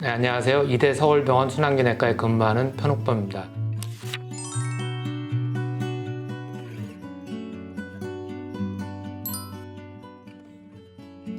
네, 안녕하세요. 이대 서울병원 순환기내과에 근무하는 편옥범입니다.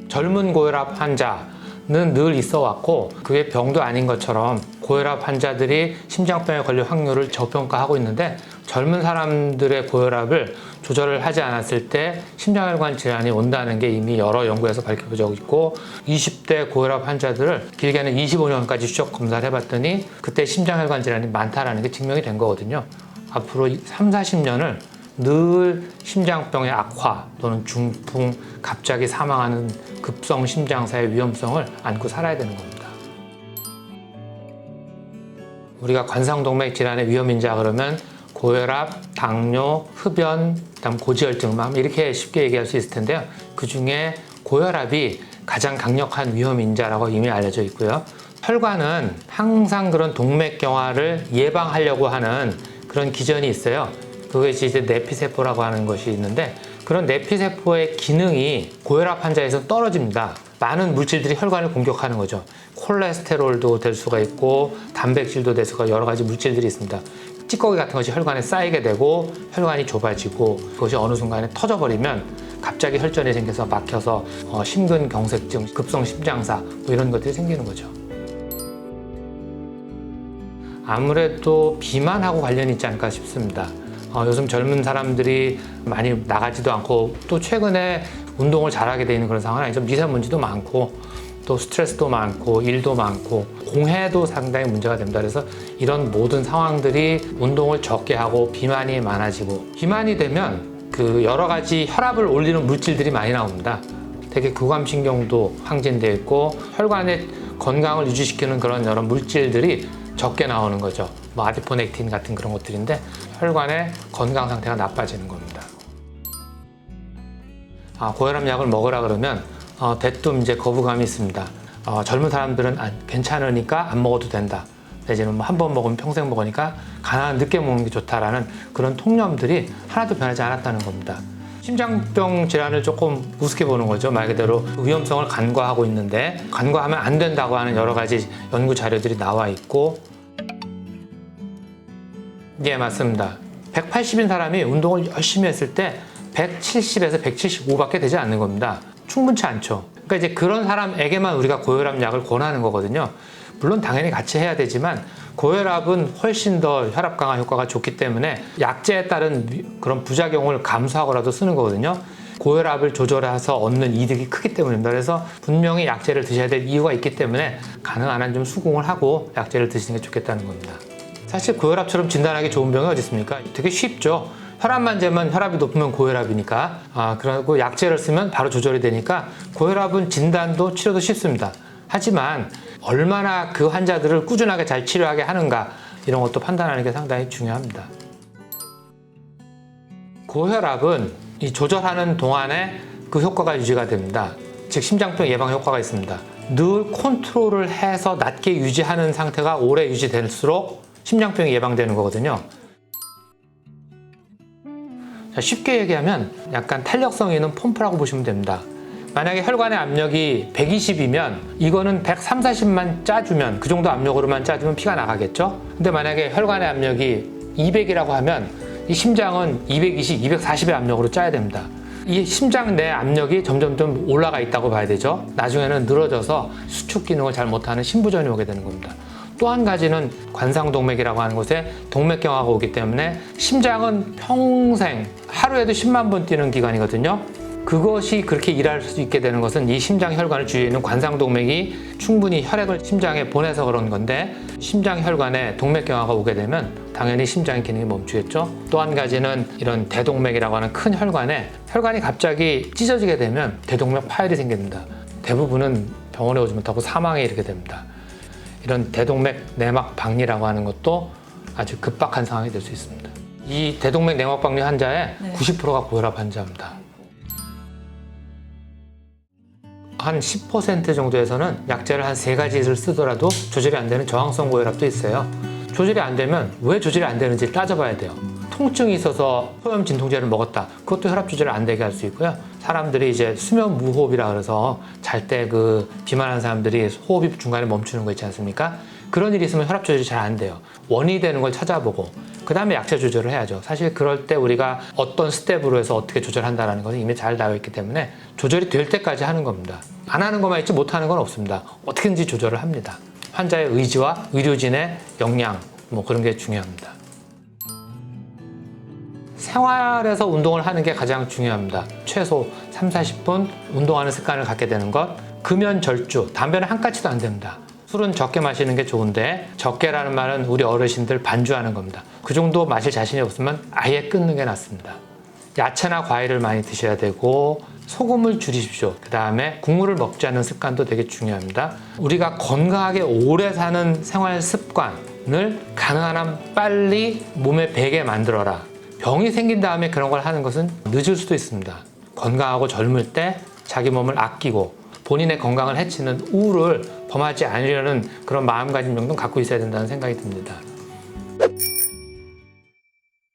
젊은 고혈압 환자는 늘 있어 왔고 그게 병도 아닌 것처럼 고혈압 환자들이 심장병에 걸릴 확률을 저평가하고 있는데 젊은 사람들의 고혈압을 조절을 하지 않았을 때 심장혈관 질환이 온다는 게 이미 여러 연구에서 밝혀져 있고 20대 고혈압 환자들을 길게는 25년까지 추적 검사를 해봤더니 그때 심장혈관 질환이 많다는 게 증명이 된 거거든요. 앞으로 3, 40년을 늘 심장병의 악화 또는 중풍, 갑자기 사망하는 급성 심장사의 위험성을 안고 살아야 되는 겁니다. 우리가 관상동맥 질환의 위험인자 그러면 고혈압, 당뇨, 흡연, 그다음 고지혈증 이렇게 쉽게 얘기할 수 있을 텐데요. 그 중에 고혈압이 가장 강력한 위험인자라고 이미 알려져 있고요. 혈관은 항상 그런 동맥경화를 예방하려고 하는 그런 기전이 있어요. 그것이 이제 내피세포라고 하는 것이 있는데 그런 내피세포의 기능이 고혈압 환자에서 떨어집니다. 많은 물질들이 혈관을 공격하는 거죠. 콜레스테롤도 될 수가 있고 단백질도 될 수가 여러 가지 물질들이 있습니다. 찌꺼기 같은 것이 혈관에 쌓이게 되고 혈관이 좁아지고 그것이 어느 순간에 터져버리면 갑자기 혈전이 생겨서 막혀서 심근경색증, 급성심장사 이런 것들이 생기는 거죠. 아무래도 비만하고 관련이 있지 않을까 싶습니다. 요즘 젊은 사람들이 많이 나가지도 않고 또 최근에 운동을 잘하게 돼 있는 그런 상황은 아니죠. 미세먼지도 많고 또 스트레스도 많고 일도 많고 공해도 상당히 문제가 됩니다. 그래서 이런 모든 상황들이 운동을 적게 하고 비만이 많아지고 비만이 되면 그 여러 가지 혈압을 올리는 물질들이 많이 나옵니다. 되게 교감신경도 항진되어 있고 혈관의 건강을 유지시키는 그런 여러 물질들이 적게 나오는 거죠. 뭐 아디포넥틴 같은 그런 것들인데 혈관의 건강 상태가 나빠지는 겁니다. 고혈압 약을 먹으라 그러면 대뜸 이제 거부감이 있습니다. 젊은 사람들은 괜찮으니까 안 먹어도 된다. 내지는 뭐 한 번 먹으면 평생 먹으니까 가능한 늦게 먹는 게 좋다라는 그런 통념들이 하나도 변하지 않았다는 겁니다. 심장병 질환을 조금 우습게 보는 거죠. 말 그대로 위험성을 간과하고 있는데 간과하면 안 된다고 하는 여러 가지 연구 자료들이 나와 있고 예, 맞습니다. 180인 사람이 운동을 열심히 했을 때 170에서 175밖에 되지 않는 겁니다. 충분치 않죠. 그러니까 이제 그런 사람에게만 우리가 고혈압 약을 권하는 거거든요. 물론 당연히 같이 해야 되지만 고혈압은 훨씬 더 혈압 강화 효과가 좋기 때문에 약제에 따른 그런 부작용을 감수하고라도 쓰는 거거든요. 고혈압을 조절해서 얻는 이득이 크기 때문입니다. 그래서 분명히 약제를 드셔야 될 이유가 있기 때문에 가능한 한 좀 수긍을 하고 약제를 드시는 게 좋겠다는 겁니다. 사실 고혈압처럼 진단하기 좋은 병이 어디 있습니까? 되게 쉽죠. 혈압만 재면 혈압이 높으면 고혈압이니까 그리고 약제를 쓰면 바로 조절이 되니까 고혈압은 진단도 치료도 쉽습니다. 하지만 얼마나 그 환자들을 꾸준하게 잘 치료하게 하는가 이런 것도 판단하는 게 상당히 중요합니다. 고혈압은 이 조절하는 동안에 그 효과가 유지가 됩니다. 즉 심장병 예방 효과가 있습니다. 늘 컨트롤을 해서 낮게 유지하는 상태가 오래 유지될수록 심장병이 예방되는 거거든요. 자, 쉽게 얘기하면 약간 탄력성 있는 펌프라고 보시면 됩니다. 만약에 혈관의 압력이 120이면 이거는 130, 40만 짜주면 그 정도 압력으로만 짜주면 피가 나가겠죠. 근데 만약에 혈관의 압력이 200이라고 하면 이 심장은 220, 240의 압력으로 짜야 됩니다. 이 심장 내 압력이 점점 올라가 있다고 봐야 되죠. 나중에는 늘어져서 수축 기능을 잘 못하는 심부전이 오게 되는 겁니다. 또 한 가지는 관상동맥이라고 하는 곳에 동맥경화가 오기 때문에 심장은 평생 하루에도 10만 번 뛰는 기관이거든요. 그것이 그렇게 일할 수 있게 되는 것은 이 심장 혈관을 주위에 있는 관상동맥이 충분히 혈액을 심장에 보내서 그런 건데 심장 혈관에 동맥경화가 오게 되면 당연히 심장의 기능이 멈추겠죠. 또 한 가지는 이런 대동맥이라고 하는 큰 혈관에 혈관이 갑자기 찢어지게 되면 대동맥 파열이 생깁니다. 대부분은 병원에 오지 못하고 사망에 이르게 됩니다. 이런 대동맥 내막 박리라고 하는 것도 아주 급박한 상황이 될 수 있습니다. 이 대동맥 내막 박리 환자의 90%가 고혈압 환자입니다. 한 10% 정도에서는 약제를 한 3가지를 쓰더라도 조절이 안 되는 저항성 고혈압도 있어요. 조절이 안 되면 왜 조절이 안 되는지 따져봐야 돼요. 통증이 있어서 소염 진통제를 먹었다. 그것도 혈압 조절을 안 되게 할 수 있고요. 사람들이 이제 수면 무호흡이라 그래서 잘 때 그 비만한 사람들이 호흡이 중간에 멈추는 거 있지 않습니까? 그런 일이 있으면 혈압 조절이 잘 안 돼요. 원인이 되는 걸 찾아보고 그 다음에 약제 조절을 해야죠. 사실 그럴 때 우리가 어떤 스텝으로 해서 어떻게 조절한다는 것은 이미 잘 나와 있기 때문에 조절이 될 때까지 하는 겁니다. 안 하는 것만 있지 못하는 건 없습니다. 어떻게든지 조절을 합니다. 환자의 의지와 의료진의 역량 뭐 그런 게 중요합니다. 생활에서 운동을 하는 게 가장 중요합니다. 최소 30-40분 운동하는 습관을 갖게 되는 것. 금연 절주, 담배는 한 까치도 안 됩니다. 술은 적게 마시는 게 좋은데 적게라는 말은 우리 어르신들 반주하는 겁니다. 그 정도 마실 자신이 없으면 아예 끊는 게 낫습니다. 야채나 과일을 많이 드셔야 되고 소금을 줄이십시오. 그 다음에 국물을 먹지 않는 습관도 되게 중요합니다. 우리가 건강하게 오래 사는 생활 습관을 가능한 한 빨리 몸에 배게 만들어라. 병이 생긴 다음에 그런 걸 하는 것은 늦을 수도 있습니다. 건강하고 젊을 때 자기 몸을 아끼고 본인의 건강을 해치는 우울을 범하지 않으려는 그런 마음가짐 정도는 갖고 있어야 된다는 생각이 듭니다.